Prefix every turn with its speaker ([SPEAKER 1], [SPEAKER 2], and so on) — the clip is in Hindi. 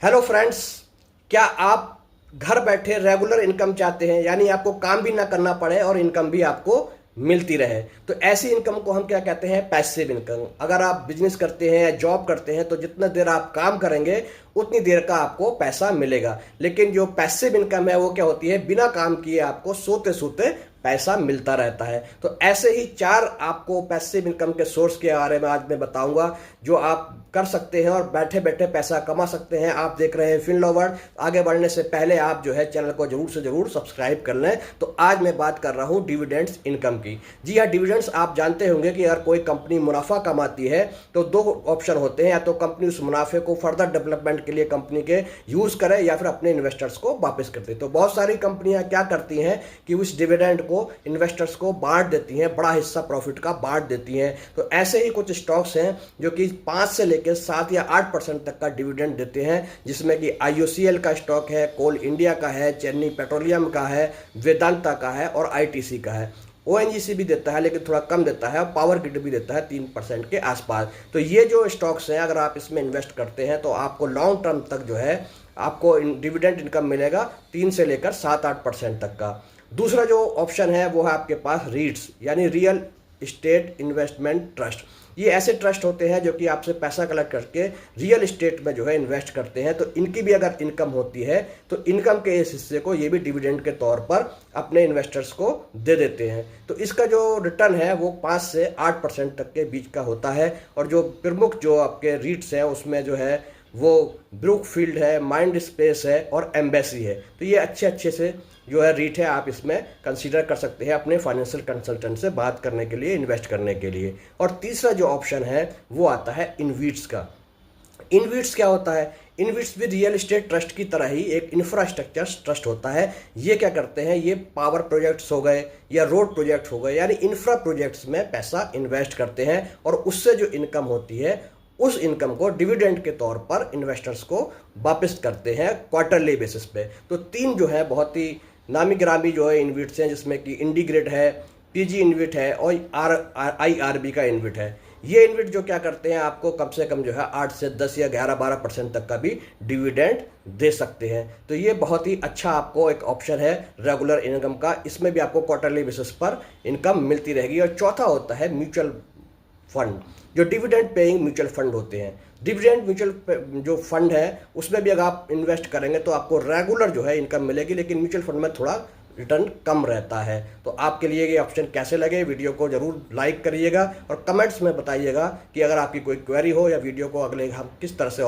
[SPEAKER 1] हेलो फ्रेंड्स, क्या आप घर बैठे रेगुलर इनकम चाहते हैं, यानी आपको काम भी ना करना पड़े और इनकम भी आपको मिलती रहे। तो ऐसी इनकम को हम क्या कहते हैं? Passive income. अगर आप बिजनेस करते हैं या जॉब करते हैं तो जितना देर आप काम करेंगे उतनी देर का आपको पैसा मिलेगा। लेकिन जो पैसिव इनकम है वो क्या होती है? बिना काम किए आपको सोते सोते पैसा मिलता रहता है। तो ऐसे ही 4 आपको पैसिव इनकम के सोर्स के बारे में आज मैं बताऊंगा जो आप कर सकते हैं और बैठे बैठे पैसा कमा सकते हैं। आप देख रहे हैं फिनलॉवर्ड। आगे बढ़ने से पहले आप जो है चैनल को जरूर से जरूर सब्सक्राइब कर लें। तो आज मैं बात कर रहा हूं डिविडेंड्स इनकम की। जी हाँ, डिविडेंड्स आप जानते होंगे कि अगर कोई कंपनी मुनाफा कमाती है तो 2 ऑप्शन होते हैं, या तो कंपनी उस मुनाफे को फर्दर डेवलपमेंट के लिए कंपनी के यूज करे या फिर अपने इन्वेस्टर्स को वापस कर दे। तो बहुत सारी कंपनियां क्या करती हैं कि उस डिविडेंड को इन्वेस्टर्स को बांट देती हैं, बड़ा हिस्सा प्रॉफिट का बांट देती हैं। तो ऐसे ही कुछ स्टॉक्स हैं जो कि 5 से लेकर 7 या 8% तक का डिविडेंड देते हैं, जिसमें कि IOCL का स्टॉक है, कोल इंडिया का है, चेन्नई पेट्रोलियम का है, वेदांता का है और ITC का है। ONGC भी देता है लेकिन थोड़ा कम देता है, और पावर ग्रिड भी देता है 3% के आसपास। तो ये जो स्टॉक्स हैं अगर आप इसमें इन्वेस्ट करते हैं तो आपको लॉन्ग टर्म तक जो है आपको डिविडेंड इनकम मिलेगा 3 से लेकर 7-8% तक का। दूसरा जो ऑप्शन है वो है आपके पास रीट्स, यानी रियल इस्टेट इन्वेस्टमेंट ट्रस्ट। ये ऐसे ट्रस्ट होते हैं जो कि आपसे पैसा कलेक्ट करके रियल इस्टेट में जो है इन्वेस्ट करते हैं। तो इनकी भी अगर इनकम होती है तो इनकम के इस हिस्से को ये भी डिविडेंड के तौर पर अपने इन्वेस्टर्स को दे देते हैं। तो इसका जो रिटर्न है वो 5 से 8% तक के बीच का होता है। और जो प्रमुख जो आपके रीट्स हैं उसमें जो है वो ब्रूकफील्ड है, माइंड स्पेस है और एम्बेसी है। तो ये अच्छे से जो है रीट है, आप इसमें कंसीडर कर सकते हैं अपने फाइनेंशियल कंसल्टेंट से बात करने के लिए, इन्वेस्ट करने के लिए। और तीसरा जो ऑप्शन है वो आता है इनवीट्स का। इनवीट्स क्या होता है? इनवीट्स भी रियल इस्टेट ट्रस्ट की तरह ही एक इंफ्रास्ट्रक्चर ट्रस्ट होता है। ये क्या करते हैं? ये पावर प्रोजेक्ट्स हो गए या रोड प्रोजेक्ट हो गए, यानी इंफ्रा प्रोजेक्ट्स में पैसा इन्वेस्ट करते हैं और उससे जो इनकम होती है उस इनकम को डिविडेंड के तौर पर इन्वेस्टर्स को वापस करते हैं क्वार्टरली बेसिस पे। तो 3 जो है बहुत ही नामी गिरामी जो है इनविट्स हैं, जिसमें कि इंडीग्रिड है, PG इनविट है और IRB का इनविट है। ये इनविट जो क्या करते हैं आपको कम से कम जो है 8 से 10 या 11-12% तक का भी डिविडेंड दे सकते हैं। तो ये बहुत ही अच्छा आपको एक ऑप्शन है रेगुलर इनकम का। इसमें भी आपको क्वार्टरली बेसिस पर इनकम मिलती रहेगी। और चौथा होता है म्यूचुअल फंड, जो डिविडेंड पेइंग म्यूचुअल फंड होते हैं। डिविडेंड म्यूचुअल जो फंड है उसमें भी अगर आप इन्वेस्ट करेंगे तो आपको रेगुलर जो है इनकम मिलेगी, लेकिन म्यूचुअल फंड में थोड़ा रिटर्न कम रहता है। तो आपके लिए ये ऑप्शन कैसे लगे, वीडियो को जरूर लाइक करिएगा और कमेंट्स में बताइएगा कि अगर आपकी कोई क्वेरी हो या वीडियो को अगले हम किस तरह से